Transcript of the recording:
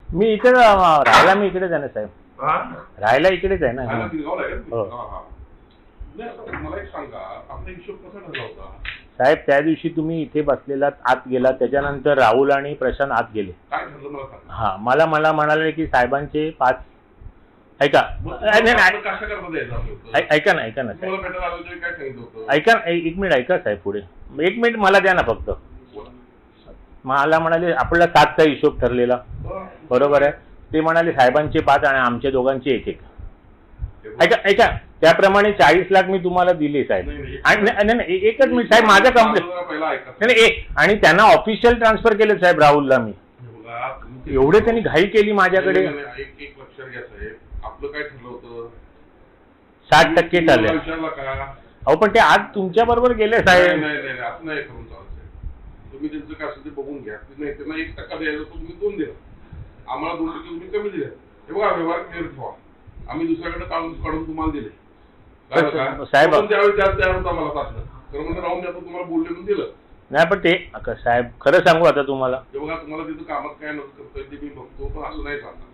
मी इकडे राहायला मी इकडेच आहे ना साहेब, राहायला इकडेच आहे ना. मला एक सांगा, आपला हिशोब कसा ठरला होता साहेब? त्या दिवशी तुम्ही इथे बसलेला आत गेला, त्याच्यानंतर राहुल आणि प्रशांत आत गेले. काय ठरलं मला सांगा. हा, मला म्हणाले की साहेबांचे 5. ऐका ऐका ना साहेब, ऐका ना, एक मिनिट ऐका साहेब, पुढे 1 मिनिट मला द्या ना फक्त. मला म्हणाले आपला 7चा हिशोब ठरलेला, बरोबर आहे. ते म्हणाले साहेबांचे 5 आणि आमच्या दोघांचे 1-1. ऐका, त्याप्रमाणे 40 लाख मी तुम्हाला दिले साहेब. नाही, एकच मिनिट साहेब, माझं कंप्लेंट नाही. आणि त्यांना ऑफिशियल ट्रान्सफर केले साहेब राहुलला मी. एवढे त्यांनी घाई केली माझ्याकडे. एक लक्षात घ्या साहेब, आपलं काय ठरलं होतं 60% ठरले. अहो पण ते आज तुमच्या बरोबर गेले साहेब. नाही असं नाही करून चालत. तुम्ही त्यांचं काय असेल ते बघून घ्या. नाही त्यांना 1% द्यायला तुम्ही 2 दिला, आम्हाला 2% तुम्ही कमी दिले. हे बघा, व्यवहार क्लिअर ठेवा. आम्ही दुसऱ्याकडे काढून तुम्हाला दिले साहेब. त्यावेळी तयार होता मला तासलं, तर म्हणजे राहून द्या, तुम्हाला बोलले म्हणून दिलं नाही. पण ते साहेब खरं सांगू आता तुम्हाला, हे बघा, तुम्हाला तिथं कामात काय नसतं ते मी बघतो, पण असं नाही चालणार.